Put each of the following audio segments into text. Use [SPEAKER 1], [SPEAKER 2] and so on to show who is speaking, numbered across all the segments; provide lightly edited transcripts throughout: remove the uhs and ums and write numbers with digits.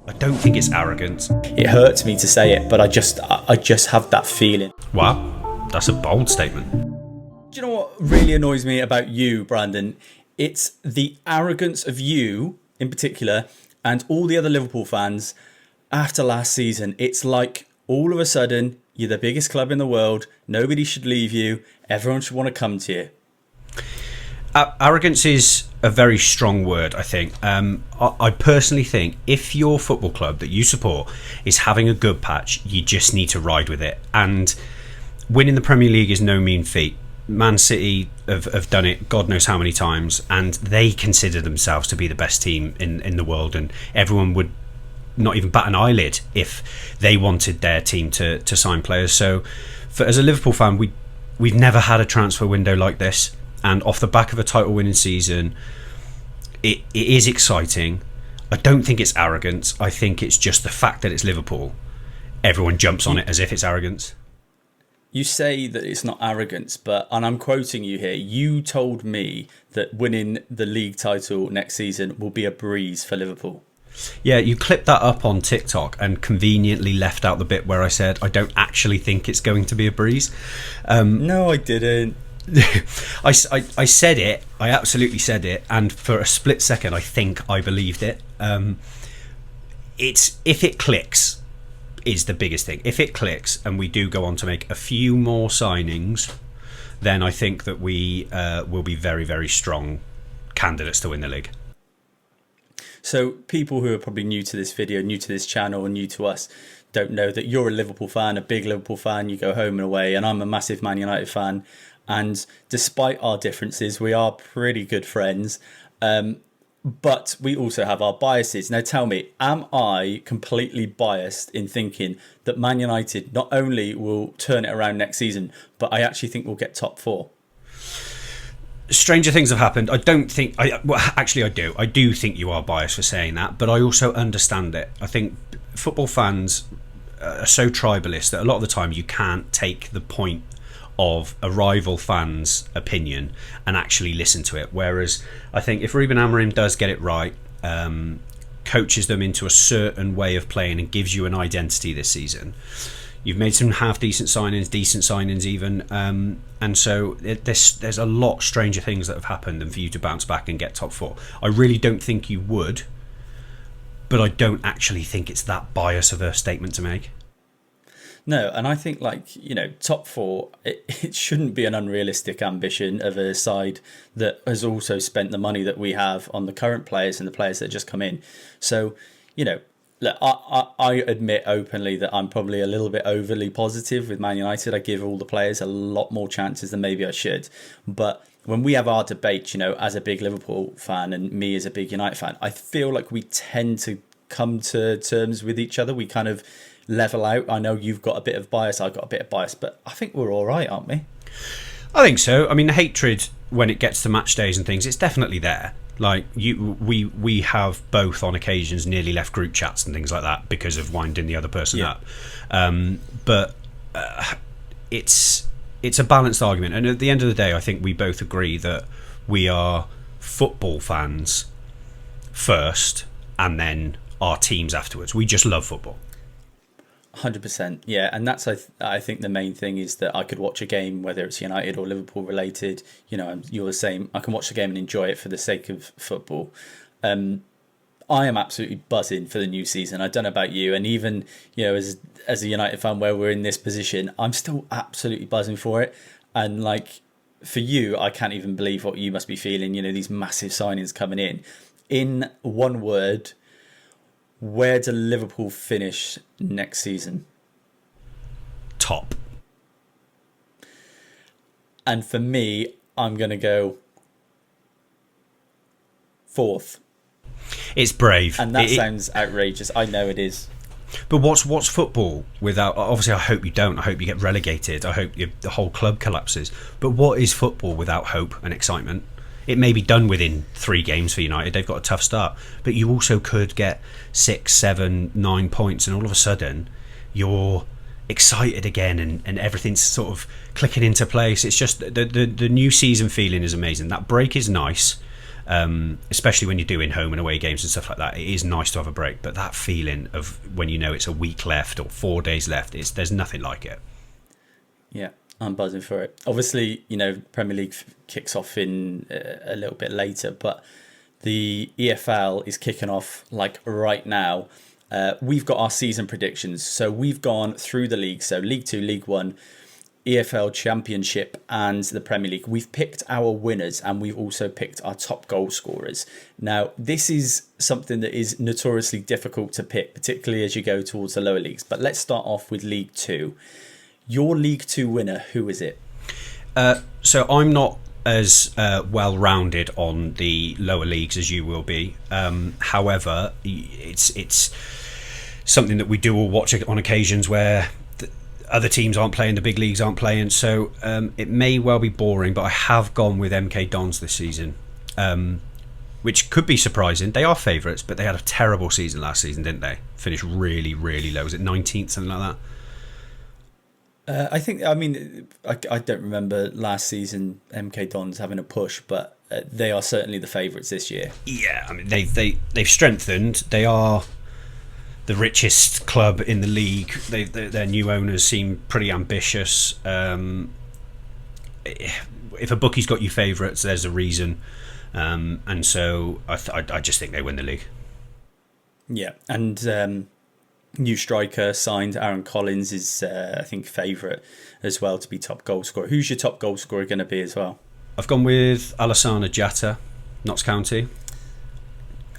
[SPEAKER 1] I don't think it's arrogance.
[SPEAKER 2] It hurts me to say it, but I just have that feeling.
[SPEAKER 1] Wow, that's a bold statement.
[SPEAKER 2] Do you know what really annoys me about you, Brandon? It's the arrogance of you, in particular, and all the other Liverpool fans after last season. It's like all of a sudden, you're the biggest club in the world. Nobody should leave you. Everyone should want to come to you.
[SPEAKER 1] Arrogance is a very strong word, I think. I personally think if your football club that you support is having a good patch, you just need to ride with it. And winning the Premier League is no mean feat. Man City have done it God knows how many times, and they consider themselves to be the best team in the world, and everyone would not even bat an eyelid if they wanted their team to sign players. So as a Liverpool fan, we've never had a transfer window like this, and off the back of a title winning season, it is exciting. I don't think it's arrogance. I think it's just the fact that it's Liverpool. Everyone jumps on it as if it's arrogance.
[SPEAKER 2] You say that it's not arrogance, and I'm quoting you here, you told me that winning the league title next season will be a breeze for Liverpool.
[SPEAKER 1] Yeah, you clipped that up on TikTok and conveniently left out the bit where I said I don't actually think it's going to be a breeze.
[SPEAKER 2] No, I didn't.
[SPEAKER 1] I said it. I absolutely said it, and for a split second, I think I believed it. It's if it clicks is the biggest thing. If it clicks and we do go on to make a few more signings, then I think that we will be very, very strong candidates to win the league.
[SPEAKER 2] So people who are probably new to this video, new to this channel and new to us don't know that you're a Liverpool fan, a big Liverpool fan. You go home and away, and I'm a massive Man United fan. And despite our differences, we are pretty good friends. But we also have our biases. Now tell me, am I completely biased in thinking that Man United not only will turn it around next season, but I actually think we'll get top 4?
[SPEAKER 1] Stranger things have happened. I don't think... actually, I do. I do think you are biased for saying that, but I also understand it. I think football fans are so tribalist that a lot of the time you can't take the point of a rival fan's opinion and actually listen to it. Whereas I think if Ruben Amorim does get it right, coaches them into a certain way of playing and gives you an identity this season, you've made some half decent signings even, and so there's a lot stranger things that have happened than for you to bounce back and get top 4. I really don't think you would, but I don't actually think it's that bias of a statement to make.
[SPEAKER 2] No, and I think top 4, it shouldn't be an unrealistic ambition of a side that has also spent the money that we have on the current players and the players that just come in. So, look, I admit openly that I'm probably a little bit overly positive with Man United. I give all the players a lot more chances than maybe I should. But when we have our debate, as a big Liverpool fan and me as a big United fan, I feel like we tend to come to terms with each other. We kind of level out. I know you've got a bit of bias, I've got a bit of bias, but I think we're all right, aren't we?
[SPEAKER 1] I think so. I mean, the hatred when it gets to match days and things, it's definitely there. Like we have both on occasions nearly left group chats and things like that because of winding the other person up. But it's a balanced argument, and at the end of the day, I think we both agree that we are football fans first, and then our teams afterwards. We just love football.
[SPEAKER 2] 100%, yeah, and that's I think the main thing is that I could watch a game, whether it's United or Liverpool related. You're the same. I can watch the game and enjoy it for the sake of football. I am absolutely buzzing for the new season. I don't know about you, and even as a United fan, where we're in this position, I'm still absolutely buzzing for it. And for you, I can't even believe what you must be feeling. These massive signings coming in. In one word, where do Liverpool finish next season?
[SPEAKER 1] Top.
[SPEAKER 2] And for me, I'm going to go 4th.
[SPEAKER 1] It's brave.
[SPEAKER 2] And that sounds outrageous. I know it is.
[SPEAKER 1] But what's football without... Obviously, I hope you don't. I hope you get relegated. I hope the whole club collapses. But what is football without hope and excitement? It may be done within 3 games for United. They've got a tough start. But you also could get 6, 7, 9 points, and all of a sudden you're excited again, and everything's sort of clicking into place. It's just the new season feeling is amazing. That break is nice. Especially when you're doing home and away games and stuff like that. It is nice to have a break, but that feeling of when you know it's a week left or 4 days left, there's nothing like it.
[SPEAKER 2] Yeah, I'm buzzing for it. Obviously, Premier League kicks off in a little bit later, but the EFL is kicking off like right now. We've got our season predictions. So we've gone through the league. So League 2, League 1, EFL Championship and the Premier League. We've picked our winners and we've also picked our top goal scorers. Now, this is something that is notoriously difficult to pick, particularly as you go towards the lower leagues. But let's start off with League 2. Your League 2 winner, who is it?
[SPEAKER 1] So I'm not as well-rounded on the lower leagues as you will be. However, it's something that we do all watch on occasions where other teams aren't playing, the big leagues aren't playing, so it may well be boring, but I have gone with MK Dons this season, which could be surprising. They are favourites, but they had a terrible season last season, didn't they? Finished really, really low. Was it 19th, something like that?
[SPEAKER 2] I don't remember last season MK Dons having a push, but they are certainly the favourites this year.
[SPEAKER 1] Yeah, I mean they've strengthened. They are the richest club in the league. Their new owners seem pretty ambitious. If a bookie's got you favourites, there's a reason, and so I just think they win the league.
[SPEAKER 2] Yeah, and new striker signed, Aaron Collins is I think favourite as well to be top goal scorer. Who's your top goal scorer going to be as well?
[SPEAKER 1] I've gone with Alassana Jatta, Notts County.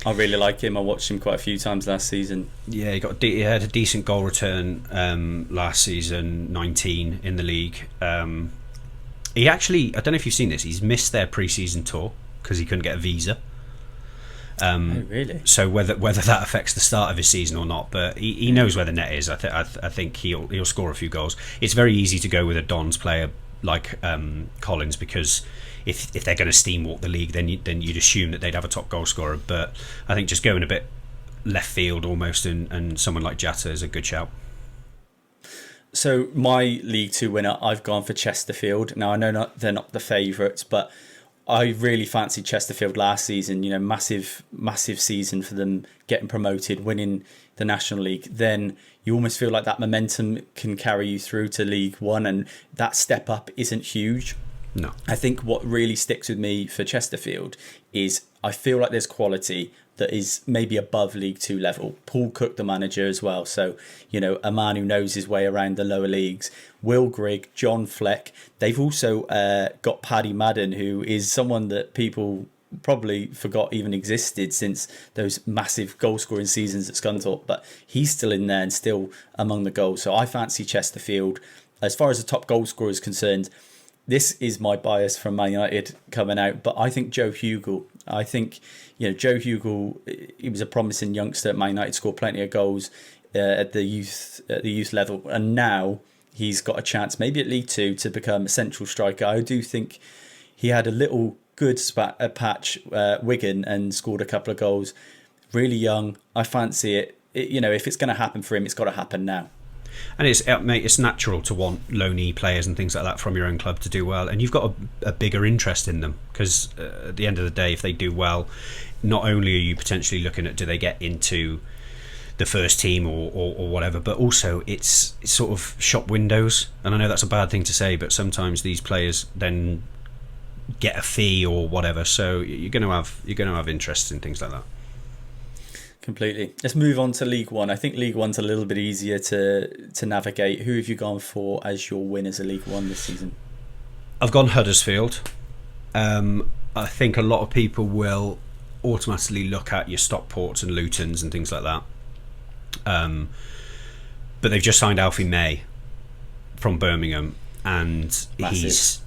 [SPEAKER 2] I really like him. I watched him quite a few times last season.
[SPEAKER 1] Yeah, he had a decent goal return last season, 19 in the league. He actually, I don't know if you've seen this, he's missed their pre-season tour because he couldn't get a visa.
[SPEAKER 2] Oh, really?
[SPEAKER 1] So whether that affects the start of his season or not, but he knows where the net is. I think he'll score a few goals. It's very easy to go with a Dons player like Collins because if they're going to steamwalk the league, then you'd assume that they'd have a top goal scorer. But I think just going a bit left field almost, and someone like Jatta is a good shout.
[SPEAKER 2] So my League 2 winner, I've gone for Chesterfield. Now I know they're not the favourites, but I really fancied Chesterfield last season. Massive season for them, getting promoted, winning the National League. Then you almost feel like that momentum can carry you through to League 1, and that step up isn't huge.
[SPEAKER 1] No.
[SPEAKER 2] I think what really sticks with me for Chesterfield is I feel like there's quality that is maybe above League 2 level. Paul Cook, the manager as well. So, a man who knows his way around the lower leagues. Will Grigg, John Fleck. They've also got Paddy Madden, who is someone that people probably forgot even existed since those massive goal scoring seasons at Scunthorpe. But he's still in there and still among the goals. So I fancy Chesterfield. As far as the top goal scorer is concerned, this is my bias from Man United coming out, but I think Joe Hugel. I think, Joe Hugel, he was a promising youngster at Man United, scored plenty of goals at the youth level, and now he's got a chance, maybe at League 2, to become a central striker. I do think he had a little good patch Wigan and scored a couple of goals. Really young. I fancy it. If it's going to happen for him, it's got to happen now.
[SPEAKER 1] And it's natural to want loanee players and things like that from your own club to do well, and you've got a bigger interest in them because at the end of the day, if they do well, not only are you potentially looking at do they get into the first team or whatever, but also it's sort of shop windows. And I know that's a bad thing to say, but sometimes these players then get a fee or whatever, so you're going to have interest in things like that.
[SPEAKER 2] Completely. Let's move on to League 1. I think League 1's a little bit easier to navigate. Who have you gone for as your winners of League 1 this season?
[SPEAKER 1] I've gone Huddersfield. I think a lot of people will automatically look at your Stockports and Lutons and things like that. But they've just signed Alfie May from Birmingham, and he's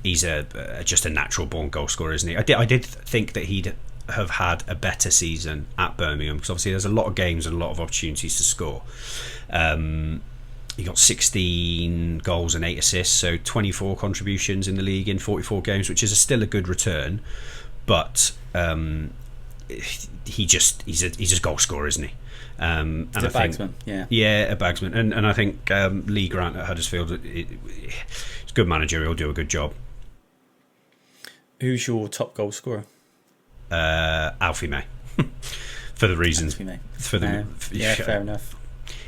[SPEAKER 1] just a natural born goal scorer, isn't he? I did think that he'd have had a better season at Birmingham because obviously there's a lot of games and a lot of opportunities to score. He got 16 goals and 8 assists, so 24 contributions in the league in 44 games, which is still a good return. But he's a goal scorer, isn't he? And
[SPEAKER 2] a bagsman,
[SPEAKER 1] a bagsman, and I think Lee Grant at Huddersfield, he's a good manager. He'll do a good job.
[SPEAKER 2] Who's your top goal scorer?
[SPEAKER 1] Alfie May, for the reasons. For the
[SPEAKER 2] fair enough.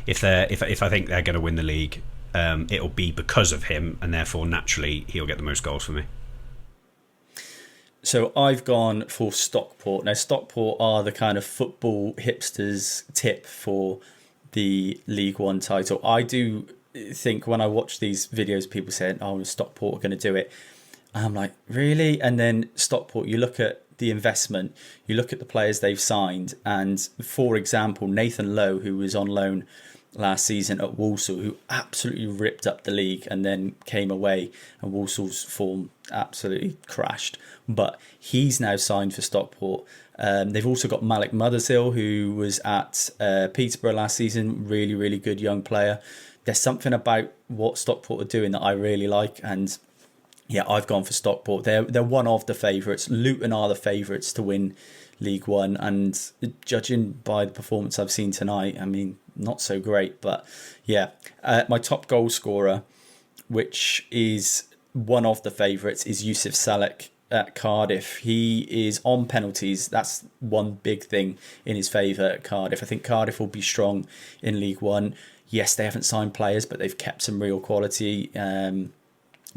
[SPEAKER 1] If I think they're going to win the league, it'll be because of him, and therefore naturally he'll get the most goals for me.
[SPEAKER 2] So I've gone for Stockport. Now Stockport are the kind of football hipsters tip for the League One title. I do think when I watch these videos, people saying, "Oh, Stockport are going to do it." I'm like, really? And then Stockport, you look at the investment, you look at the players they've signed, and for example, Nathan Lowe, who was on loan last season at Walsall, who absolutely ripped up the league and then came away, and Walsall's form absolutely crashed. But he's now signed for Stockport. They've also got Malik Mothersill, who was at Peterborough last season, really, really good young player. There's something about what Stockport are doing that I really like, and yeah, I've gone for Stockport. They're one of the favourites. Luton are the favourites to win League One, and judging by the performance I've seen tonight, I mean, not so great. But yeah, my top goal scorer, which is one of the favourites, is Yusuf Salek at Cardiff. He is on penalties. That's one big thing in his favour at Cardiff. I think Cardiff will be strong in League One. Yes, they haven't signed players, but they've kept some real quality.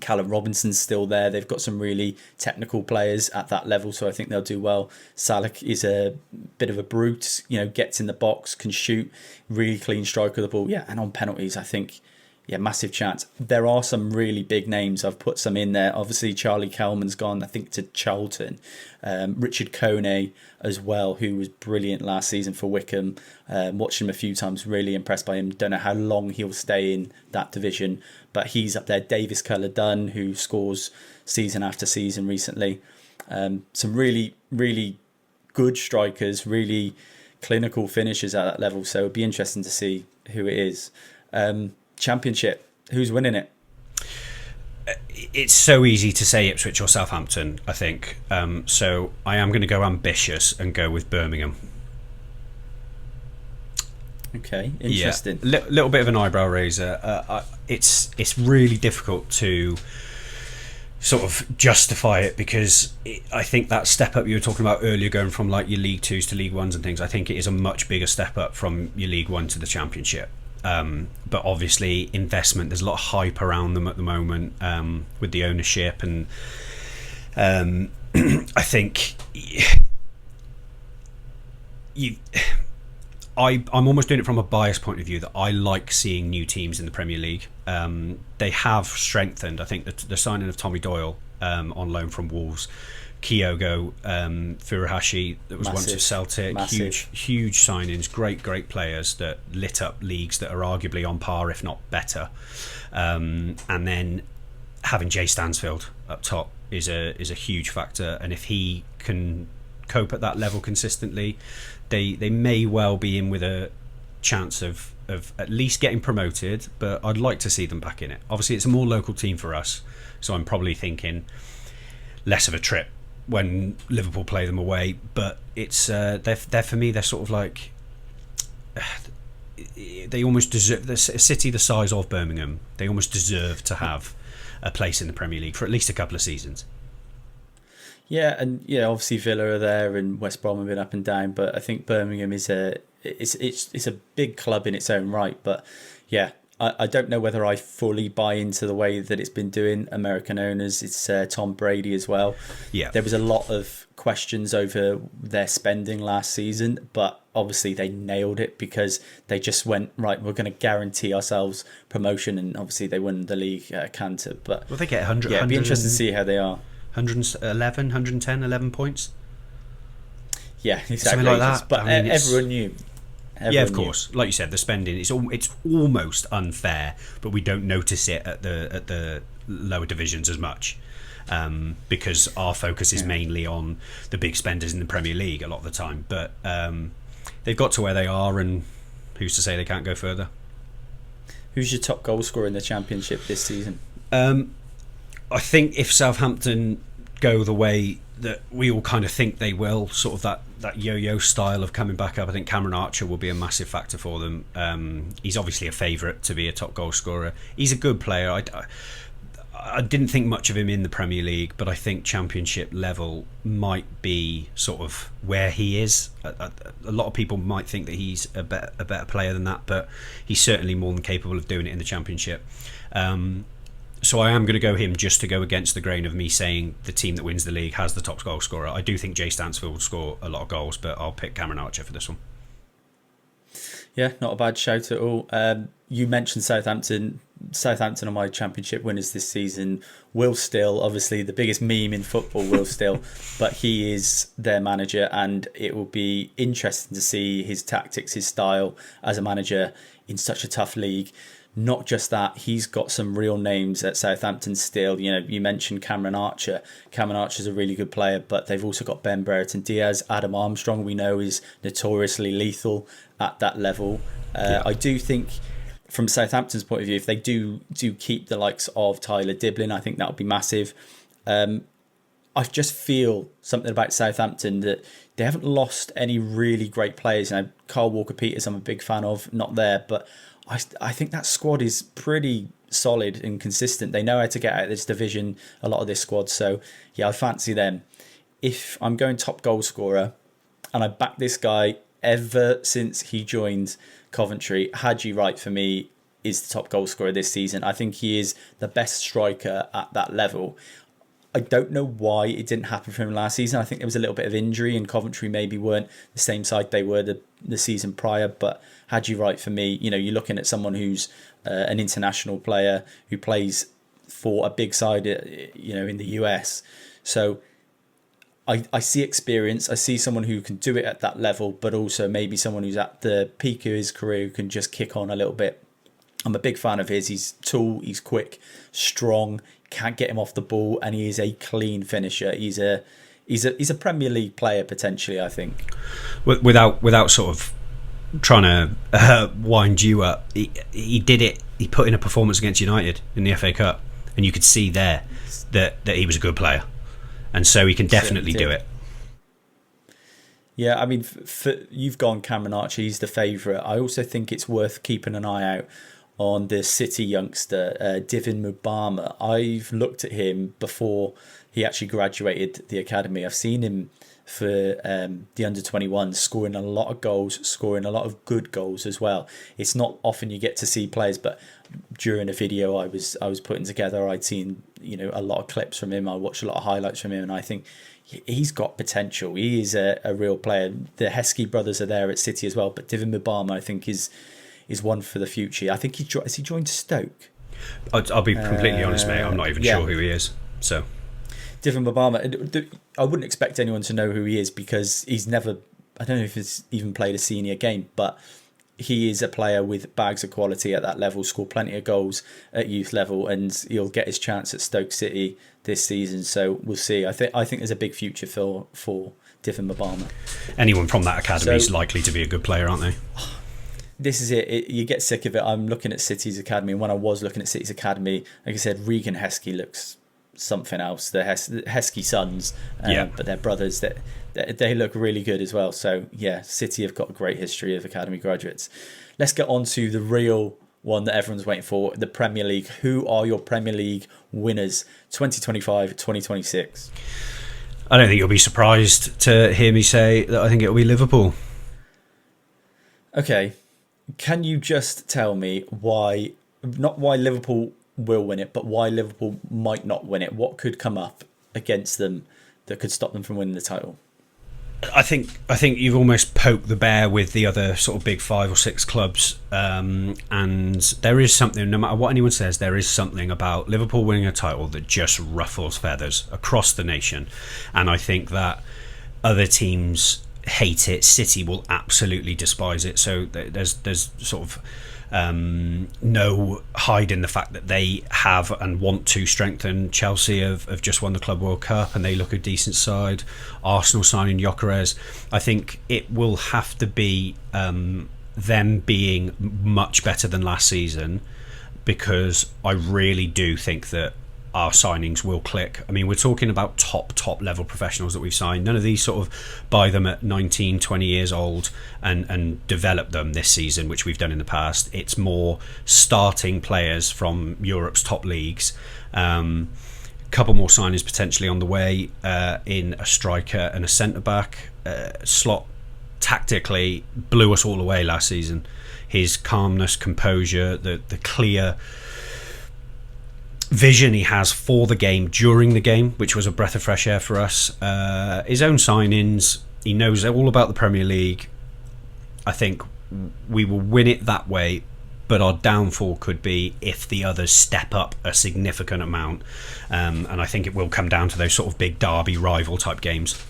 [SPEAKER 2] Callum Robinson's still there. They've got some really technical players at that level, so I think they'll do well. Salek is a bit of a brute, gets in the box, can shoot, really clean strike of the ball. Yeah, and on penalties, I think, yeah, massive chance. There are some really big names. I've put some in there. Obviously, Charlie Kelman's gone, I think, to Charlton. Richard Kone as well, who was brilliant last season for Wickham. Watched him a few times, really impressed by him. Don't know how long he'll stay in that division, but he's up there. Davis Culler-Dunn, who scores season after season recently. Some really, really good strikers, really clinical finishers at that level. So it'd be interesting to see who it is. Championship, who's winning it?
[SPEAKER 1] It's so easy to say Ipswich or Southampton, I think. So I am going to go ambitious and go with Birmingham.
[SPEAKER 2] Okay, interesting.
[SPEAKER 1] Yeah, little bit of an eyebrow raiser. It's really difficult to sort of justify it, because I think that step up you were talking about earlier, going from like your League Twos to League Ones and things, I think it is a much bigger step up from your League One to the Championship. But obviously investment, there's a lot of hype around them at the moment, with the ownership, and I think I'm almost doing it from a bias point of view, that I like seeing new teams in the Premier League. They have strengthened. I think the signing of Tommy Doyle on loan from Wolves, Kyogo Furuhashi, that was once at Celtic. Huge signings, great players that lit up leagues that are arguably on par, if not better. And then having Jay Stansfield up top is a huge factor, and if he can cope at that level consistently, they may well be in with a chance of at least getting promoted. But I'd like to see them back in it. Obviously, it's a more local team for us, so I'm probably thinking less of a trip when Liverpool play them away, but it's they're for me, they're sort of like, they almost deserve, a city the size of Birmingham, they almost deserve to have a place in the Premier League for at least a couple of seasons.
[SPEAKER 2] Yeah, and yeah, obviously Villa are there and West Brom have been up and down, but I think Birmingham is it's a big club in its own right. But yeah, I don't know whether I fully buy into the way that it's been doing. American owners, it's Tom Brady as well.
[SPEAKER 1] Yeah,
[SPEAKER 2] there was a lot of questions over their spending last season, but obviously they nailed it, because they just went, right, we're going to guarantee ourselves promotion, and obviously they won the league canter. But
[SPEAKER 1] well, they get 100.
[SPEAKER 2] Yeah, it'd be interesting to see how they are.
[SPEAKER 1] 111 points.
[SPEAKER 2] Yeah, exactly.
[SPEAKER 1] Something like that.
[SPEAKER 2] But I mean, everyone knew.
[SPEAKER 1] Yeah, of course. Like you said, the spending, it's almost unfair, but we don't notice it at the lower divisions as much, because our focus is mainly on the big spenders in the Premier League a lot of the time. But they've got to where they are, and who's to say they can't go further?
[SPEAKER 2] Who's your top goal scorer in the Championship this season?
[SPEAKER 1] I think if Southampton go the way that we all kind of think they will, sort of that yo-yo style of coming back up, I think Cameron Archer will be a massive factor for them. He's obviously a favourite to be a top goal scorer. He's a good player. I didn't think much of him in the Premier League, but I think Championship level might be sort of where he is. A lot of people might think that he's a better player than that, but he's certainly more than capable of doing it in the Championship. So I am going to go him just to go against the grain of me saying the team that wins the league has the top goal scorer. I do think Jay Stansfield will score a lot of goals, but I'll pick Cameron Archer for this one.
[SPEAKER 2] Yeah, not a bad shout at all. You mentioned Southampton. Southampton are my Championship winners this season. Will Still, obviously the biggest meme in football, Will Still, but he is their manager, and it will be interesting to see his tactics, his style as a manager in such a tough league. Not just that, he's got some real names at Southampton still. You know, you mentioned Cameron Archer. Cameron Archer's a really good player, but they've also got Ben Brereton Diaz. Adam Armstrong, we know, is notoriously lethal at that level. I do think, from Southampton's point of view, if they do keep the likes of Tyler Diblin, I think that would be massive. I just feel something about Southampton that they haven't lost any really great players. You know, Kyle Walker-Peters, I'm a big fan of, not there, but I think that squad is pretty solid and consistent. They know how to get out of this division, a lot of this squad. So, yeah, I fancy them. If I'm going top goal scorer, and I back this guy ever since he joined Coventry, Haji Wright for me is the top goal scorer this season. I think he is the best striker at that level. I don't know why it didn't happen for him last season. I think there was a little bit of injury, and Coventry maybe weren't the same side they were the season prior. But Haji Wright for me, you know, you're looking at someone who's an international player who plays for a big side, you know, in the US. So I see experience. I see someone who can do it at that level, but also maybe someone who's at the peak of his career who can just kick on a little bit. I'm a big fan of his. He's tall, he's quick, strong, can't get him off the ball, and he is a clean finisher. He's a Premier League player potentially, I think.
[SPEAKER 1] Without sort of trying to wind you up, he did it. He put in a performance against United in the FA Cup, and you could see there that he was a good player, and so he can definitely do it. Yeah,
[SPEAKER 2] I mean, you've gone Cameron Archer. He's the favourite. I also think it's worth keeping an eye out on the City youngster, Divin Mubama. I've looked at him before he actually graduated the academy. I've seen him for the under-21 scoring a lot of goals, scoring a lot of good goals as well. It's not often you get to see players, but during a video I was putting together, I'd seen, you know, a lot of clips from him. I watched a lot of highlights from him, and I think he's got potential. He is a real player. The Heskey brothers are there at City as well, but Divin Mubama, I think, is one for the future. I think has he joined Stoke?
[SPEAKER 1] I'll be completely honest, mate. I'm not even sure who he is. So,
[SPEAKER 2] Divin Mubama, I wouldn't expect anyone to know who he is because he's never. I don't know if he's even played a senior game, but he is a player with bags of quality at that level. Scored plenty of goals at youth level, and he'll get his chance at Stoke City this season. So we'll see. I think there's a big future for Divin Mubama.
[SPEAKER 1] Anyone from that academy is likely to be a good player, aren't they?
[SPEAKER 2] This is it. You get sick of it. I'm looking at City's academy, and when I was looking at City's academy, like I said, Regan Heskey looks something else. The Heskey sons, but they're brothers. That they look really good as well. So yeah, City have got a great history of academy graduates. Let's get on to the real one that everyone's waiting for, the Premier League. Who are your Premier League winners 2025-2026?
[SPEAKER 1] I don't think you'll be surprised to hear me say that I think it'll be Liverpool.
[SPEAKER 2] Okay. Can you just tell me why, not why Liverpool will win it, but why Liverpool might not win it? What could come up against them that could stop them from winning the title?
[SPEAKER 1] I think you've almost poked the bear with the other sort of big 5 or 6 clubs, and there is something, no matter what anyone says, there is something about Liverpool winning a title that just ruffles feathers across the nation, and I think that other teams hate it. City will absolutely despise it, so there's sort of no hiding the fact that they have and want to strengthen. Chelsea have just won the Club World Cup and they look a decent side. Arsenal signing Gyökeres. I think it will have to be them being much better than last season, because I really do think that our signings will click. I mean, we're talking about top level professionals that we've signed. None of these sort of buy them at 19, 20 years old and develop them this season, which we've done in the past. It's more starting players from Europe's top leagues. Couple more signings potentially on the way, in a striker and a centre-back. Slot tactically blew us all away last season. His calmness, composure, the clear vision he has for the game during the game, which was a breath of fresh air for us. His own signings, he knows all about the Premier League. I think we will win it that way, but our downfall could be if the others step up a significant amount, and I think it will come down to those sort of big derby rival type games.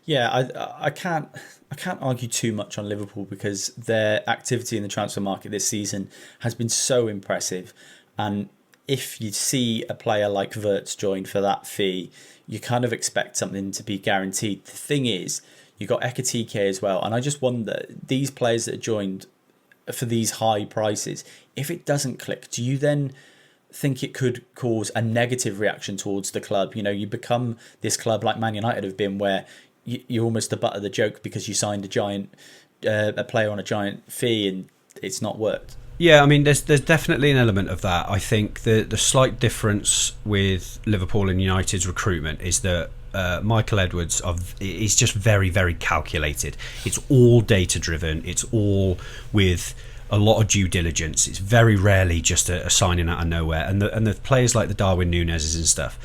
[SPEAKER 2] Yeah, I can't argue too much on Liverpool because their activity in the transfer market this season has been so impressive. And if you see a player like Wirtz join for that fee, you kind of expect something to be guaranteed. The thing is, you got Ekitike as well, and I just wonder, these players that are joined for these high prices, if it doesn't click, do you then think it could cause a negative reaction towards the club? You know, you become this club like Man United have been, where you're almost the butt of the joke because you signed a player on a giant fee and it's not worked.
[SPEAKER 1] Yeah, I mean, there's definitely an element of that. I think the slight difference with Liverpool and United's recruitment is that Michael Edwards is just very, very calculated. It's all data driven. It's all with a lot of due diligence. It's very rarely just a signing out of nowhere. And the players like the Darwin Núñez's and stuff,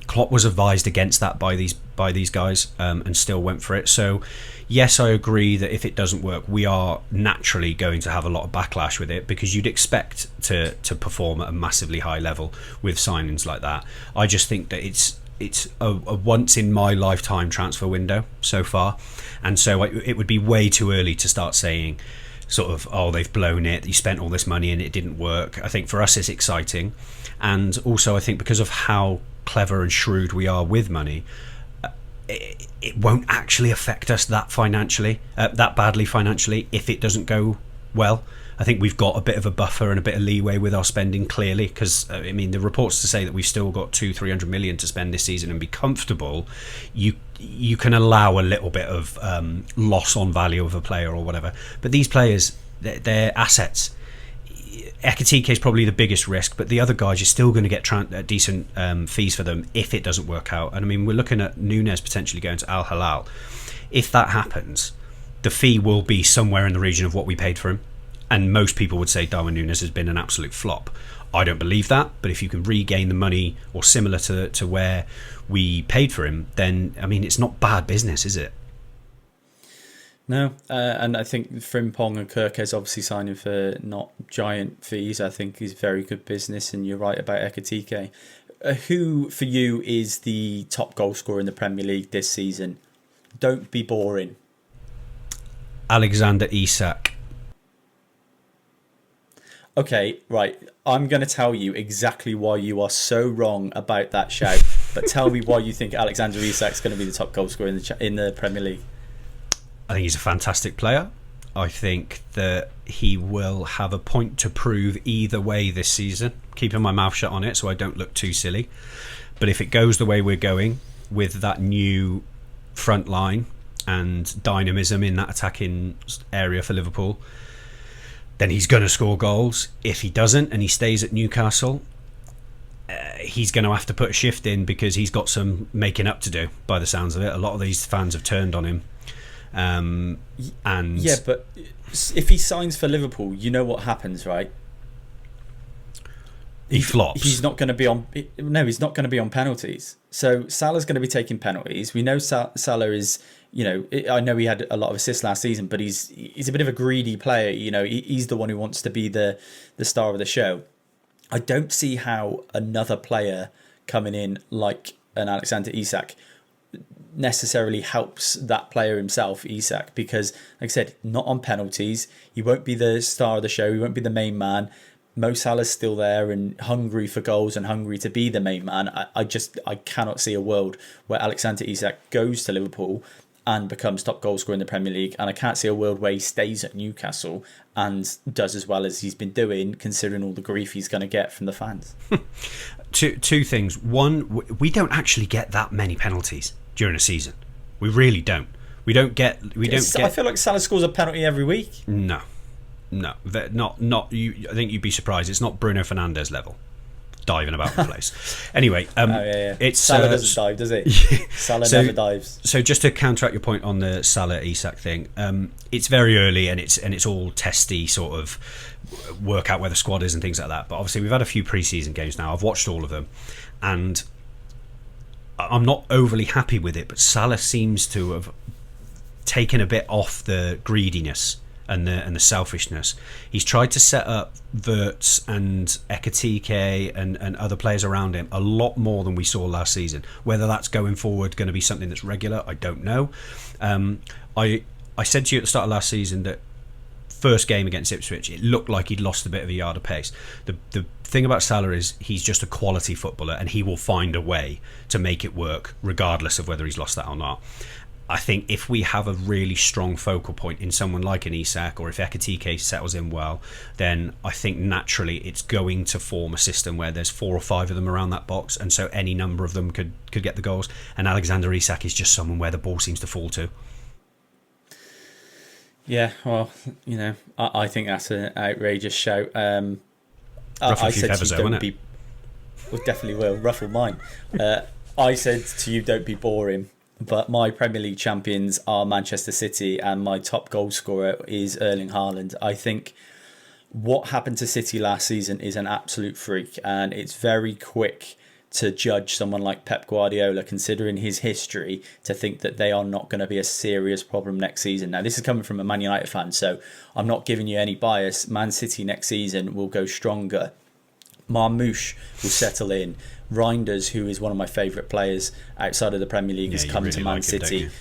[SPEAKER 1] Klopp was advised against that by these guys, and still went for it. So yes, I agree that if it doesn't work, we are naturally going to have a lot of backlash with it, because you'd expect to perform at a massively high level with signings like that. I just think that it's a once in my lifetime transfer window so far, and so it would be way too early to start saying sort of, oh, they've blown it, you spent all this money and it didn't work. I think for us it's exciting, and also I think because of how clever and shrewd we are with money, it won't actually affect us that badly financially if it doesn't go well. I think we've got a bit of a buffer and a bit of leeway with our spending, clearly, because I mean, the reports to say that we've still got 200-300 million to spend this season and be comfortable. You can allow a little bit of loss on value of a player or whatever, but these players, they're assets. Ekitike is probably the biggest risk, but the other guys, you're still going to get decent fees for them if it doesn't work out. And I mean, we're looking at Núñez potentially going to Al Hilal. If that happens, the fee will be somewhere in the region of what we paid for him. And most people would say Darwin Núñez has been an absolute flop. I don't believe that, but if you can regain the money or similar to where we paid for him, then I mean, it's not bad business, is it?
[SPEAKER 2] No, and I think Frimpong and Kirkes obviously signing for not giant fees, I think is very good business, and you're right about Ekitike. Who, for you, is the top goal scorer in the Premier League this season? Don't be boring.
[SPEAKER 1] Alexander Isak.
[SPEAKER 2] Okay, right. I'm going to tell you exactly why you are so wrong about that shout, but tell me why you think Alexander Isak's going to be the top goal scorer in the Premier League.
[SPEAKER 1] I think he's a fantastic player. I think that he will have a point to prove either way this season. Keeping my mouth shut on it so I don't look too silly. But if it goes the way we're going, with that new front line and dynamism in that attacking area for Liverpool, then he's going to score goals. If he doesn't and he stays at Newcastle, he's going to have to put a shift in, because he's got some making up to do by the sounds of it. A lot of these fans have turned on him. And
[SPEAKER 2] yeah, but if he signs for Liverpool, you know what happens, right?
[SPEAKER 1] He flops.
[SPEAKER 2] He's not going to be on. No, he's not going to be on penalties. So Salah's going to be taking penalties. We know Salah is. You know, I know he had a lot of assists last season, but he's a bit of a greedy player. You know, he's the one who wants to be the star of the show. I don't see how another player coming in like an Alexander Isak necessarily helps that player himself, Isak, because, like I said, not on penalties. He won't be the star of the show. He won't be the main man. Mo Salah's still there and hungry for goals and hungry to be the main man. I cannot see a world where Alexander Isak goes to Liverpool and becomes top goal scorer in the Premier League. And I can't see a world where he stays at Newcastle and does as well as he's been doing, considering all the grief he's going to get from the fans.
[SPEAKER 1] Two things. One, we don't actually get that many penalties during a season. We really don't. We don't get.
[SPEAKER 2] I feel like Salah scores a penalty every week.
[SPEAKER 1] No, not you. I think you'd be surprised. It's not Bruno Fernandes level diving about the place. Anyway, it's
[SPEAKER 2] Salah doesn't dive, does it? Salah never dives.
[SPEAKER 1] So just to counteract your point on the Salah Isak thing, it's very early and it's all testy sort of work out where the squad is and things like that. But obviously we've had a few pre-season games now. I've watched all of them, and I'm not overly happy with it. But Salah seems to have taken a bit off the greediness and the selfishness. He's tried to set up Wirtz and Ekatike and other players around him a lot more than we saw last season. Whether that's going forward going to be something that's regular, I don't know. I said to you at the start of last season that first game against Ipswich, it looked like he'd lost a bit of a yard of pace. The thing about Salah is he's just a quality footballer, and he will find a way to make it work regardless of whether he's lost that or not. I think if we have a really strong focal point in someone like an Isak, or if Ekatike settles in well, then I think naturally it's going to form a system where there's 4 or 5 of them around that box, and so any number of them could get the goals. And Alexander Isak is just someone where the ball seems to fall to.
[SPEAKER 2] Yeah, well, I think that's an outrageous shout.
[SPEAKER 1] Ruffle
[SPEAKER 2] I
[SPEAKER 1] a few
[SPEAKER 2] said
[SPEAKER 1] feathers,
[SPEAKER 2] to you,
[SPEAKER 1] though,
[SPEAKER 2] don't
[SPEAKER 1] won't it?
[SPEAKER 2] be. Well, definitely will ruffle mine. I said to you, don't be boring. But my Premier League champions are Manchester City, and my top goal scorer is Erling Haaland. I think what happened to City last season is an absolute freak, and it's very quick to judge someone like Pep Guardiola, considering his history, to think that they are not going to be a serious problem next season. Now, this is coming from a Man United fan, so I'm not giving you any bias. Man City next season will go stronger. Marmoush will settle in. Reinders, who is one of my favourite players outside of the Premier League, has come
[SPEAKER 1] really
[SPEAKER 2] to Man
[SPEAKER 1] like
[SPEAKER 2] City.
[SPEAKER 1] him,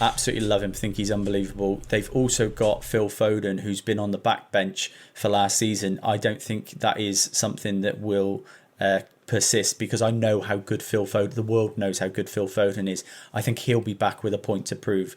[SPEAKER 2] Absolutely love him, think he's unbelievable. They've also got Phil Foden, who's been on the backbench for last season. I don't think that is something that will persist, because I know how good Phil Foden, the world knows how good Phil Foden is. I think he'll be back with a point to prove.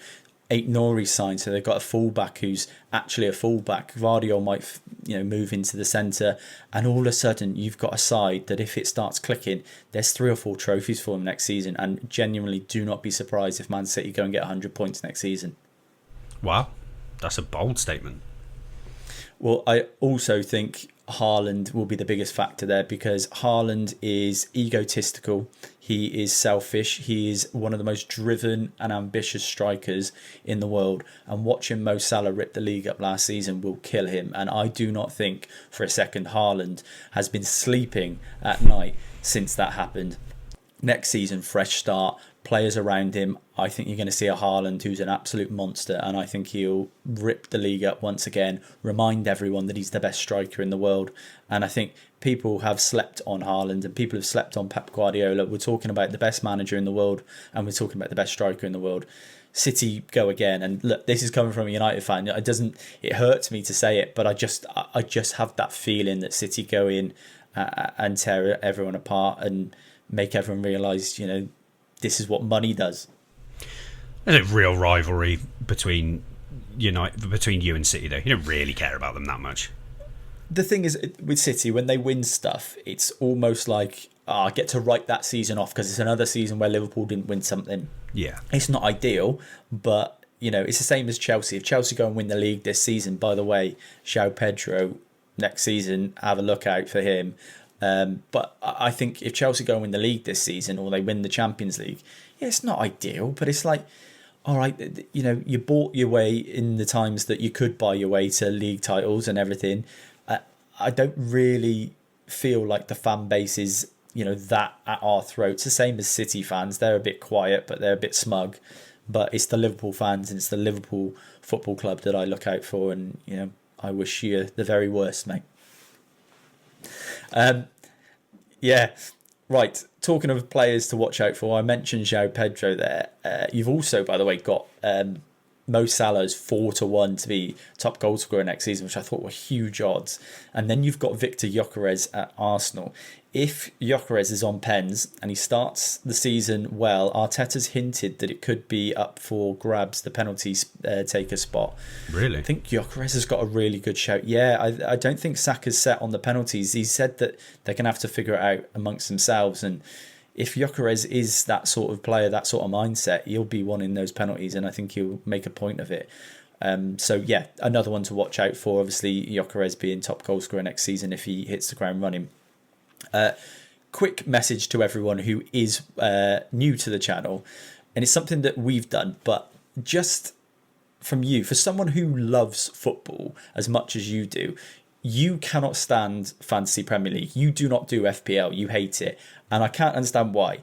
[SPEAKER 2] Nori signed, so they've got a fullback who's actually a fullback. Vardio might, move into the centre, and all of a sudden you've got a side that, if it starts clicking, there's 3 or 4 trophies for them next season. And genuinely, do not be surprised if Man City go and get 100 points next season.
[SPEAKER 1] Wow, that's a bold statement.
[SPEAKER 2] Well, I also think Haaland will be the biggest factor there, because Haaland is egotistical. He is selfish. He is one of the most driven and ambitious strikers in the world. And watching Mo Salah rip the league up last season will kill him. And I do not think for a second Haaland has been sleeping at night since that happened. Next season, fresh start, players around him. I think you're going to see a Haaland who's an absolute monster, and I think he'll rip the league up once again, remind everyone that he's the best striker in the world. And I think people have slept on Haaland, and people have slept on Pep Guardiola. We're talking about the best manager in the world, and we're talking about the best striker in the world. City go again, and look, this is coming from a United fan. It hurts me to say it, but I just have that feeling that City go in and tear everyone apart and make everyone realise, this is what money does.
[SPEAKER 1] There's a real rivalry between you and City, though. You don't really care about them that much.
[SPEAKER 2] The thing is, with City, when they win stuff, it's almost like, I get to write that season off because it's another season where Liverpool didn't win something.
[SPEAKER 1] Yeah.
[SPEAKER 2] It's not ideal, but, it's the same as Chelsea. If Chelsea go and win the league this season, by the way, João Pedro, next season, have a look out for him. But I think if Chelsea go and win the league this season, or they win the Champions League, it's not ideal, but it's like, all right, you bought your way in the times that you could buy your way to league titles and everything. I don't really feel like the fan base is, that at our throats. The same as City fans. They're a bit quiet, but they're a bit smug. But it's the Liverpool fans and it's the Liverpool Football Club that I look out for. And, I wish you the very worst, mate. Yeah, right. Talking of players to watch out for, I mentioned João Pedro there. You've also, by the way, got Mo Salah's 4-1 to be top goal scorer next season, which I thought were huge odds to be top goal scorer next season, which I thought were huge odds. And then you've got Victor Gyökeres at Arsenal. If Gyökeres is on pens and he starts the season well, Arteta's hinted that it could be up for grabs, the penalty taker spot.
[SPEAKER 1] Really?
[SPEAKER 2] I think Gyökeres has got a really good shout. Yeah, I don't think Saka's set on the penalties. He said that they're going to have to figure it out amongst themselves. And if Gyökeres is that sort of player, that sort of mindset, he'll be wanting those penalties, and I think he'll make a point of it. So yeah, another one to watch out for. Obviously, Gyökeres being top goal scorer next season if he hits the ground running. Quick message to everyone who is new to the channel, and it's something that we've done, but just from you, for someone who loves football as much as you do, you cannot stand Fantasy Premier League. You do not do FPL. You hate it. And I can't understand why.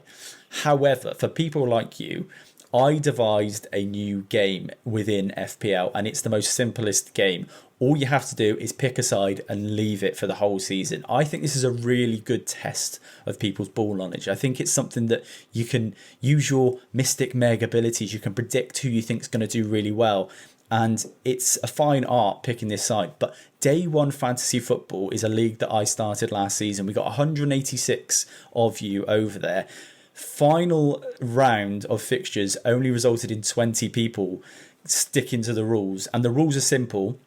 [SPEAKER 2] However, for people like you, I devised a new game within FPL, and it's the most simplest game. All you have to do is pick a side and leave it for the whole season. I think this is a really good test of people's ball knowledge. I think it's something that you can use your Mystic Meg abilities. You can predict who you think is going to do really well. And it's a fine art picking this side. But Day One Fantasy Football is a league that I started last season. We got 186 of you over there. Final round of fixtures only resulted in 20 people sticking to the rules. And the rules are simple.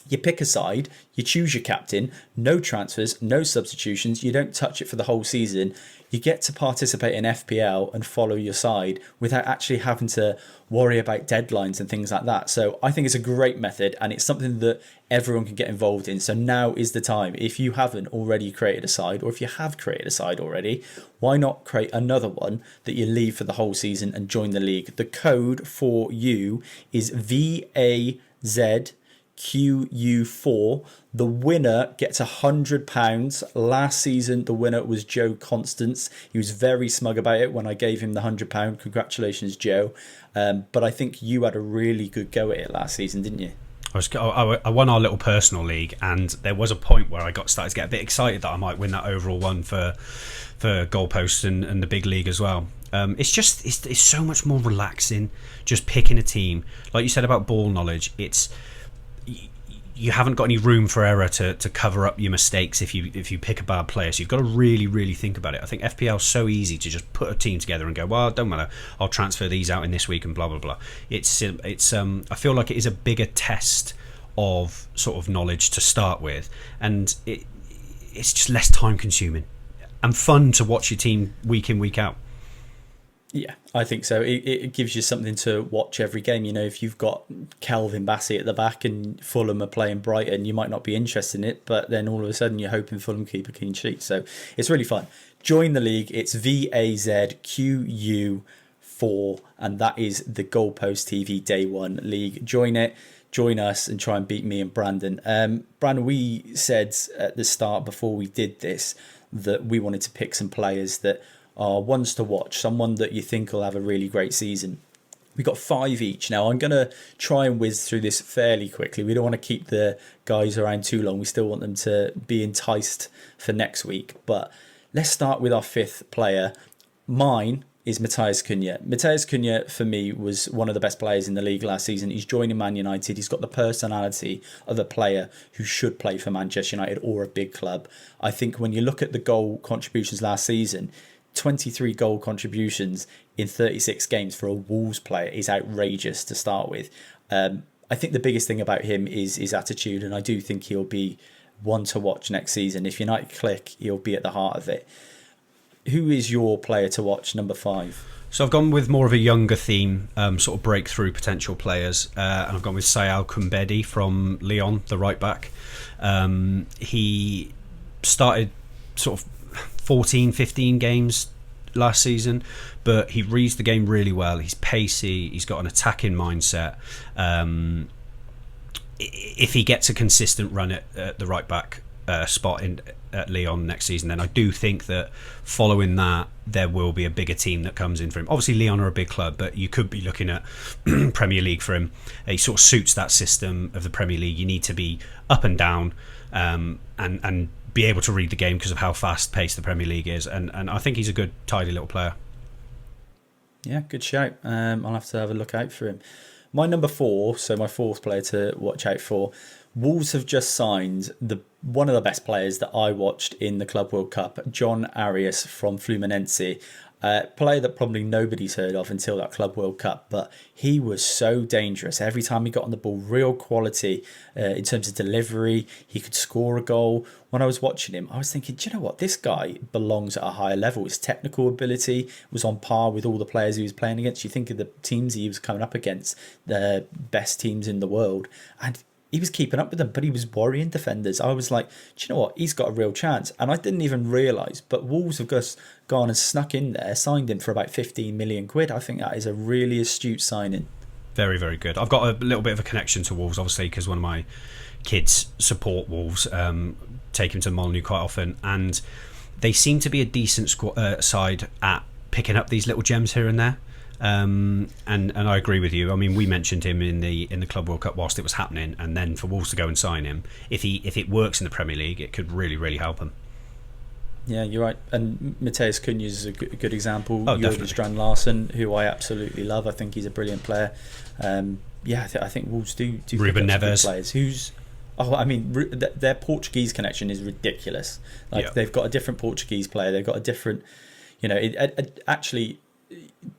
[SPEAKER 2] You pick a side, you choose your captain, no transfers, no substitutions, you don't touch it for the whole season. You get to participate in FPL and follow your side without actually having to worry about deadlines and things like that. So I think it's a great method, and it's something that everyone can get involved in. So now is the time. If you haven't already created a side, or if you have created a side already, why not create another one that you leave for the whole season and join the league? The code for you is VAZQU4. The winner gets £100. Last season, the winner was Joe Constance. He was very smug about it when I gave him the £100. Congratulations, Joe. But I think you had a really good go at it last season, didn't you?
[SPEAKER 1] I won our little personal league, and there was a point where I started to get a bit excited that I might win that overall one for goalposts and the big league as well. It's so much more relaxing just picking a team. Like you said about ball knowledge, you haven't got any room for error to cover up your mistakes if you pick a bad player. So you've got to really, really think about it. I think FPL is so easy to just put a team together and go, well, it don't matter, I'll transfer these out in this week and blah blah blah. It's I feel like it is a bigger test of sort of knowledge to start with, and it's just less time consuming and fun to watch your team week in, week out.
[SPEAKER 2] Yeah, I think so. It gives you something to watch every game. You know, if you've got Kelvin Bassey at the back and Fulham are playing Brighton, you might not be interested in it, but then all of a sudden you're hoping Fulham keep a clean sheet. So it's really fun. Join the league. It's VAZQU4, and that is the Goalpost TV Day One League. Join it. Join us and try and beat me and Brandon. Brandon, we said at the start before we did this that we wanted to pick some players that are ones to watch, someone that you think will have a really great season. We got 5 each. Now I'm going to try and whiz through this fairly quickly. We don't want to keep the guys around too long. We still want them to be enticed for next week. But let's start with our 5th player. Mine is Matheus Cunha. Matheus Cunha, for me, was one of the best players in the league last season. He's joining Man United. He's got the personality of a player who should play for Manchester United or a big club. I think when you look at the goal contributions last season, 23 goal contributions in 36 games for a Wolves player is outrageous to start with. I think the biggest thing about him is his attitude, and I do think he'll be one to watch next season. If United click, he'll be at the heart of it. Who is your player to watch, number 5?
[SPEAKER 1] So I've gone with more of a younger theme, sort of breakthrough potential players, and I've gone with Sayal Koumbedi from Lyon, the right back. He started sort of 14, 15 games last season, but he reads the game really well. He's pacey, he's got an attacking mindset. If he gets a consistent run at the right back spot at Lyon next season, then I do think that following that there will be a bigger team that comes in for him. Obviously Lyon are a big club, but you could be looking at Premier League for him. He sort of suits that system of the Premier League. You need to be up and down and be able to read the game because of how fast paced the Premier League is, and I think he's a good, tidy little player.
[SPEAKER 2] Yeah, good shout. I'll have to have a look out for him. My number 4, so my fourth player to watch out for. Wolves have just signed one of the best players that I watched in the Club World Cup, John Arias from Fluminense. Player that probably nobody's heard of until that Club World Cup, but he was so dangerous. Every time he got on the ball, real quality in terms of delivery. He could score a goal. When I was watching him, I was thinking, do you know what? This guy belongs at a higher level. His technical ability was on par with all the players he was playing against. You think of the teams he was coming up against, the best teams in the world, and he was keeping up with them, but he was worrying defenders. I was like, do you know what? He's got a real chance. And I didn't even realise, but Wolves have just gone and snuck in there, signed him for about 15 million quid. I think that is a really astute signing.
[SPEAKER 1] Very, very good. I've got a little bit of a connection to Wolves, obviously, because one of my kids support Wolves, take him to Molyneux quite often, and they seem to be a decent side at picking up these little gems here and there. And I agree with you. I mean, we mentioned him in the Club World Cup whilst it was happening, and then for Wolves to go and sign him, if it works in the Premier League, it could really, really help him.
[SPEAKER 2] Yeah, you're right. And Mateus Cunha is a good example.
[SPEAKER 1] Oh,
[SPEAKER 2] Jurgen Strand Larsen, who I absolutely love. I think he's a brilliant player. I think Wolves do
[SPEAKER 1] Ruben
[SPEAKER 2] pick up
[SPEAKER 1] Neves.
[SPEAKER 2] Some good players. Their Portuguese connection is ridiculous. They've got a different Portuguese player. They've got a different, actually.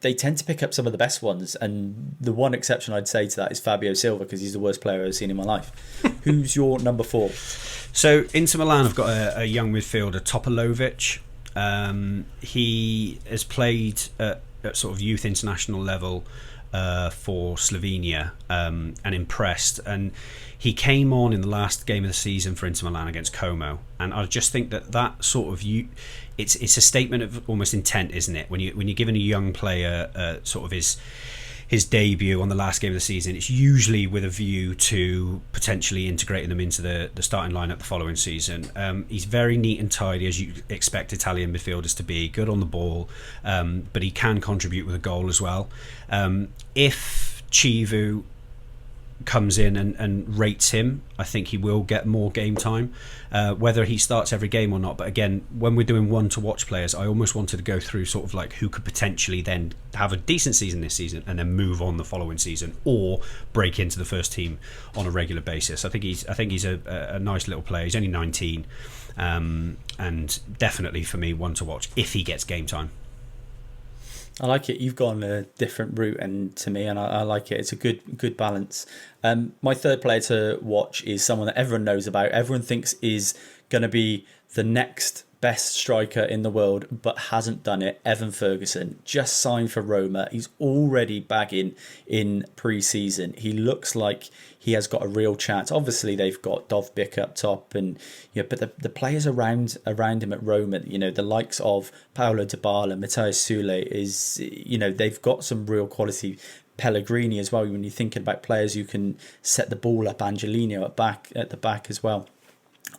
[SPEAKER 2] They tend to pick up some of the best ones, and the one exception I'd say to that is Fabio Silva, because he's the worst player I've ever seen in my life. Who's your number 4?
[SPEAKER 1] So Inter Milan have got a young midfielder, Topalovic. He has played at sort of youth international level for Slovenia and impressed. And he came on in the last game of the season for Inter Milan against Como, and I just think that sort of it's a statement of almost intent, isn't it? When you're giving a young player sort of his debut on the last game of the season, it's usually with a view to potentially integrating them into the starting lineup the following season. He's very neat and tidy, as you expect Italian midfielders to be, good on the ball, but he can contribute with a goal as well. If Chivu comes in and rates him, I think he will get more game time, whether he starts every game or not. But again, when we're doing one to watch players, I almost wanted to go through sort of like who could potentially then have a decent season this season and then move on the following season, or break into the first team on a regular basis. I think he's a nice little player. He's only 19, and definitely for me one to watch if he gets game time.
[SPEAKER 2] I like it. You've gone a different route, and to me, and I like it. It's a good balance. My third player to watch is someone that everyone knows about. Everyone thinks is going to be the next best striker in the world, but hasn't done it. Evan Ferguson just signed for Roma. He's already bagging in pre-season. He looks like he has got a real chance. Obviously, they've got Dovbyk up top, and but the players around him at Roma, the likes of Paulo Dybala, Matthias Sule, is they've got some real quality. Pellegrini as well. When you're thinking about players who can set the ball up, Angelino at the back as well.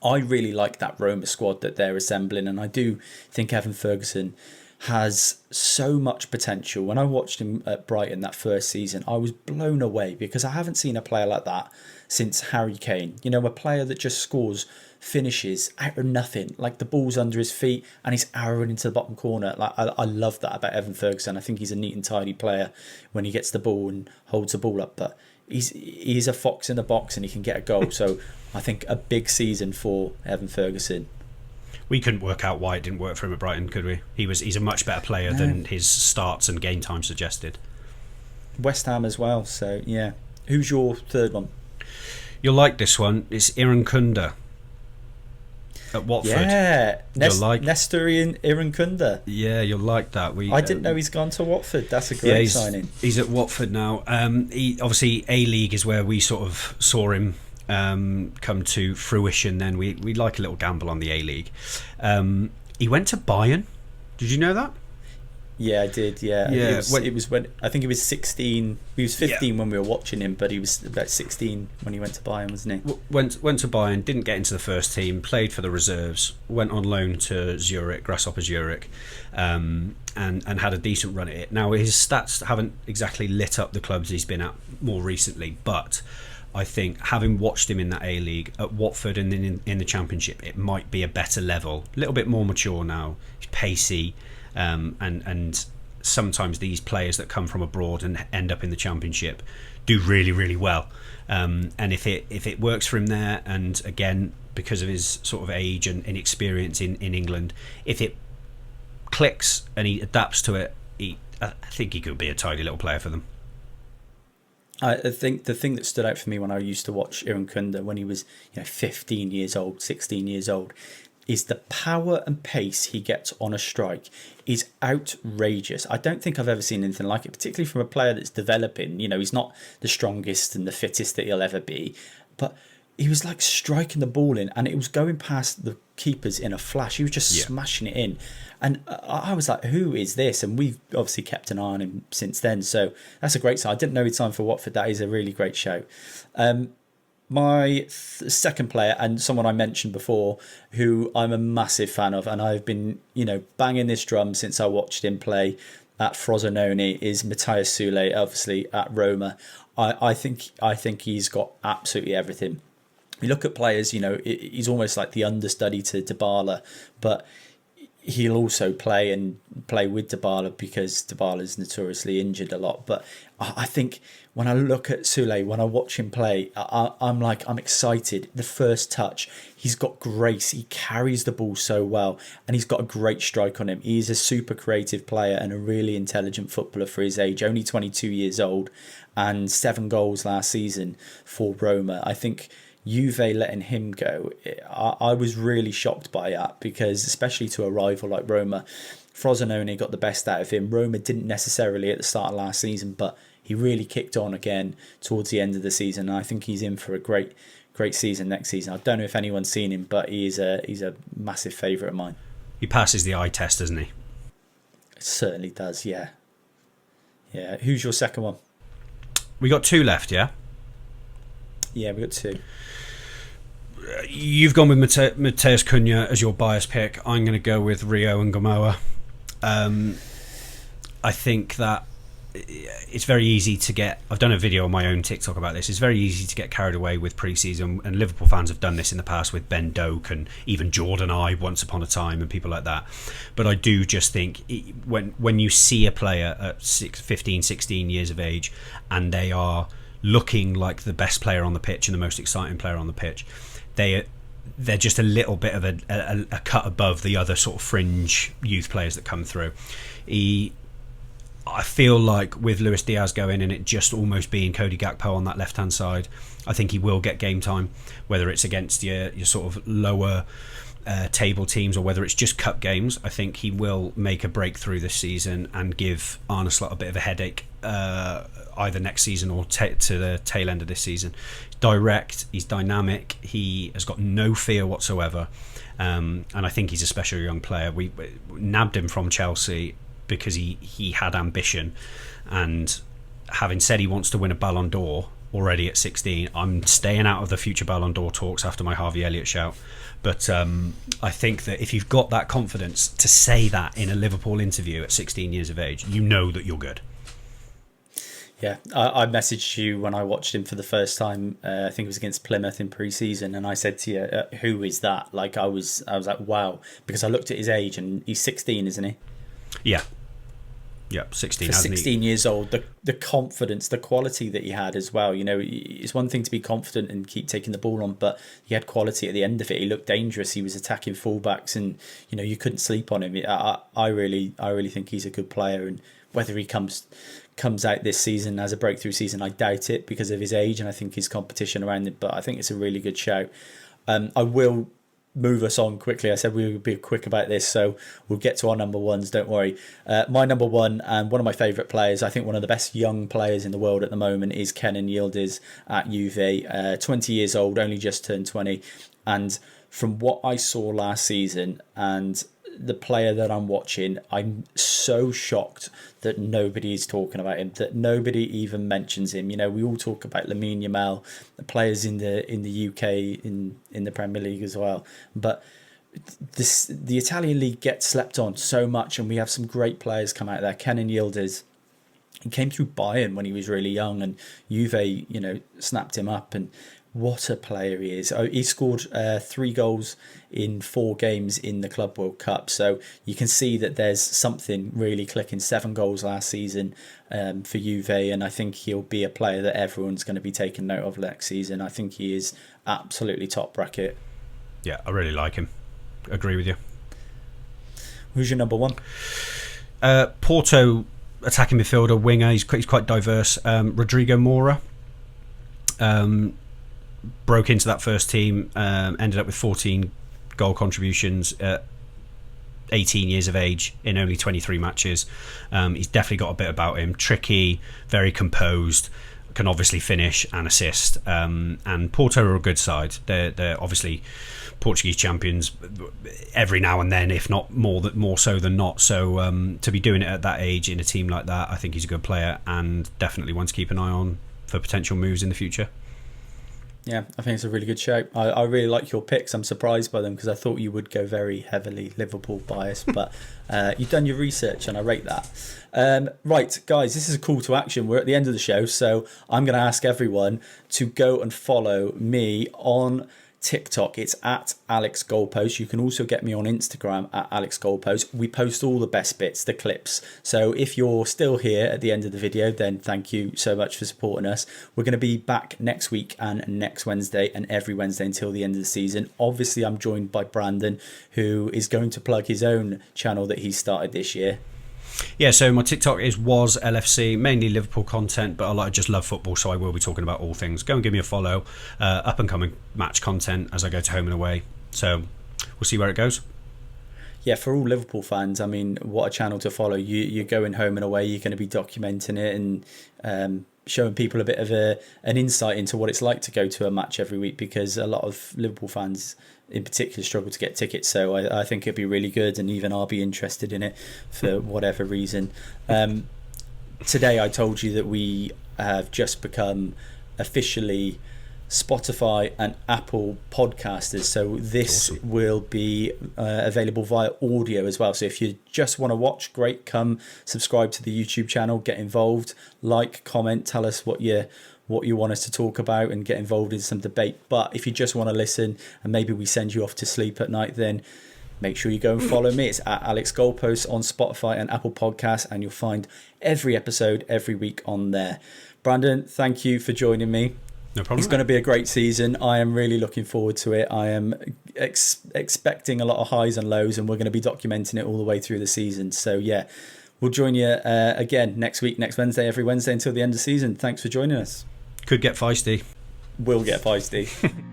[SPEAKER 2] I really like that Roma squad that they're assembling, and I do think Evan Ferguson has so much potential. When I watched him at Brighton that first season, I was blown away, because I haven't seen a player like that since Harry Kane. A player that just scores, finishes out of nothing, like the ball's under his feet and he's arrowing into the bottom corner. Like I love that about Evan Ferguson. I think he's a neat and tidy player when he gets the ball and holds the ball up, but he's a fox in the box and he can get a goal. So I think a big season for Evan Ferguson.
[SPEAKER 1] We couldn't work out why it didn't work for him at Brighton, could we? He's a much better player than his starts and game time suggested. West
[SPEAKER 2] Ham as well, so yeah. Who's your third one?
[SPEAKER 1] You'll like this one. It's Irankunda at Watford.
[SPEAKER 2] Yeah, Nestorian Irankunda.
[SPEAKER 1] Yeah, you'll like that.
[SPEAKER 2] I didn't know he's gone to Watford. That's a great signing.
[SPEAKER 1] He's at Watford now. He obviously A-League is where we sort of saw him come to fruition. Then we like a little gamble on the A-League. He went to Bayern. Did you know that?
[SPEAKER 2] Yeah, I did. Yeah. It was when I think he was 16. He was 15 when we were watching him, but he was about 16 when he went to Bayern, wasn't he?
[SPEAKER 1] Went to Bayern, didn't get into the first team, played for the reserves, went on loan to Zurich, Grasshopper Zurich, and had a decent run at it. Now his stats haven't exactly lit up the clubs he's been at more recently, but I think having watched him in that A-League at Watford and then in the Championship, it might be a better level, a little bit more mature now. He's pacey. And sometimes these players that come from abroad and end up in the Championship do really, really well. And if it works for him there, and again, because of his sort of age and inexperience in England, if it clicks and he adapts to it, I think he could be a tidy little player for them.
[SPEAKER 2] I think the thing that stood out for me when I used to watch Iran Kunda when he was 15 years old, 16 years old, is the power and pace he gets on a strike is outrageous. I don't think I've ever seen anything like it, particularly from a player that's developing. He's not the strongest and the fittest that he'll ever be, but he was like striking the ball in and it was going past the keepers in a flash. He was just smashing it in. And I was like, who is this? And we've obviously kept an eye on him since then. So that's a great sign. I didn't know he'd signed for Watford. That is a really great show. My second player, and someone I mentioned before, who I'm a massive fan of, and I've been, banging this drum since I watched him play at Frosinone, is Matthias Sule, obviously at Roma. I think he's got absolutely everything. You look at players, he's almost like the understudy to Dybala, but he'll also play with Dybala because Dybala's notoriously injured a lot. But I think when I look at Sule, when I watch him play, I'm excited. The first touch, he's got grace. He carries the ball so well, and he's got a great strike on him. He's a super creative player and a really intelligent footballer for his age. Only 22 years old, and 7 goals last season for Roma. I think Juve letting him go, I was really shocked by that, because especially to a rival like Roma, Frosinone got the best out of him. Roma didn't necessarily at the start of last season, but he really kicked on again towards the end of the season. And I think he's in for a great season next season. I don't know if anyone's seen him, but he's a massive favourite of mine.
[SPEAKER 1] He passes the eye test, doesn't he?
[SPEAKER 2] It certainly does, yeah. Yeah. Who's your second one?
[SPEAKER 1] We got 2 left, yeah?
[SPEAKER 2] Yeah, we got 2.
[SPEAKER 1] You've gone with Mateus Cunha as your bias pick. I'm going to go with Rio and Gamoa. I think that it's very easy to get... I've done a video on my own TikTok about this. It's very easy to get carried away with pre-season, and Liverpool fans have done this in the past with Ben Doak and even Jordan Ibe once upon a time and people like that. But I do just think when you see a player at 15, 16 years of age and they are looking like the best player on the pitch and the most exciting player on the pitch, they're just a little bit of a cut above the other sort of fringe youth players that come through. I feel like with Luis Diaz going and it just almost being Cody Gakpo on that left hand side, I think he will get game time, whether it's against your sort of lower table teams or whether it's just cup games. I think he will make a breakthrough this season and give Arne Slot a bit of a headache either next season or to the tail end of this season. Direct, he's dynamic, he has got no fear whatsoever, and I think he's a special young player. We nabbed him from Chelsea because he had ambition, and having said he wants to win a Ballon d'Or already at 16, I'm staying out of the future Ballon d'Or talks after my Harvey Elliott shout. But I think that if you've got that confidence to say that in a Liverpool interview at 16 years of age, you know that you're good.
[SPEAKER 2] Yeah, I messaged you when I watched him for the first time. I think it was against Plymouth in pre-season, and I said to you, "Who is that?" Like I was like, "Wow," because I looked at his age, and he's 16, isn't he?
[SPEAKER 1] Yeah, 16.
[SPEAKER 2] For 16 years old, the confidence, the quality that he had as well. It's one thing to be confident and keep taking the ball on, but he had quality at the end of it. He looked dangerous. He was attacking fullbacks, and you couldn't sleep on him. I really think he's a good player, and whether he comes out this season as a breakthrough season, I doubt it because of his age, and I think his competition around it. But I think it's a really good shout. I will move us on quickly. I said we would be quick about this, so we'll get to our number ones, don't worry. My number one, and one of my favourite players, I think one of the best young players in the world at the moment, is Kenan Yildiz at Juve. 20 years old, only just turned 20, and from what I saw last season and the player that I'm watching, I'm so shocked that nobody's talking about him, that nobody even mentions him. We all talk about Lamine Yamal, the players in the UK in the Premier League as well, but the Italian league gets slept on so much, and we have some great players come out there. Kenan Yildiz, he came through Bayern when he was really young, and Juve, snapped him up, and what a player he is. Oh, he scored 3 goals in 4 games in the Club World Cup. So you can see that there's something really clicking. 7 goals last season for Juve. And I think he'll be a player that everyone's going to be taking note of next season. I think he is absolutely top bracket.
[SPEAKER 1] Yeah, I really like him. Agree with you.
[SPEAKER 2] Who's your number 1?
[SPEAKER 1] Porto attacking midfielder, winger. He's quite diverse. Rodrigo Moura. Broke into that first team, ended up with 14 goal contributions at 18 years of age in only 23 matches. He's definitely got a bit about him. Tricky, very composed, can obviously finish and assist. And Porto are a good side. They're obviously Portuguese champions every now and then, if not more so than not. So to be doing it at that age in a team like that, I think he's a good player and definitely one to keep an eye on for potential moves in the future.
[SPEAKER 2] Yeah, I think it's a really good show. I really like your picks. I'm surprised by them because I thought you would go very heavily Liverpool biased, but you've done your research and I rate that. Right, guys, this is a call to action. We're at the end of the show, so I'm going to ask everyone to go and follow me on TikTok. It's at Alex Goalpost. You can also get me on Instagram at Alex Goalpost. We post all the best bits, the clips. So if you're still here at the end of the video, then thank you so much for supporting us. We're going to be back next week and next Wednesday and every Wednesday until the end of the season. Obviously, I'm joined by Brandon, who is going to plug his own channel that he started this year.
[SPEAKER 1] Yeah, so my TikTok was LFC, mainly Liverpool content, but I just love football, so I will be talking about all things. Go and give me a follow. Up and coming match content as I go to home and away. So we'll see where it goes.
[SPEAKER 2] Yeah, for all Liverpool fans, I mean, what a channel to follow. You're going home and away, you're going to be documenting it and showing people a bit of an insight into what it's like to go to a match every week, because a lot of Liverpool fans in particular struggle to get tickets. So I think it'd be really good, and even I'll be interested in it for whatever reason. Today I told you that we have just become officially Spotify and Apple podcasters, so this
[SPEAKER 1] awesome.
[SPEAKER 2] Will be available via audio as well. So if you just want to watch, great, come subscribe to the YouTube channel, get involved, like, comment, tell us what you want us to talk about and get involved in some debate. But if you just want to listen and maybe we send you off to sleep at night, then make sure you go and follow me. It's at Alex Goalpost on Spotify and Apple Podcasts, and you'll find every episode every week on there. Brandon, thank you for joining me.
[SPEAKER 1] No problem.
[SPEAKER 2] It's going to be a great season. I am really looking forward to it. I am expecting a lot of highs and lows, and we're going to be documenting it all the way through the season. So yeah, we'll join you again next week, next Wednesday, every Wednesday until the end of the season. Thanks for joining us.
[SPEAKER 1] Could get feisty.
[SPEAKER 2] Will get feisty.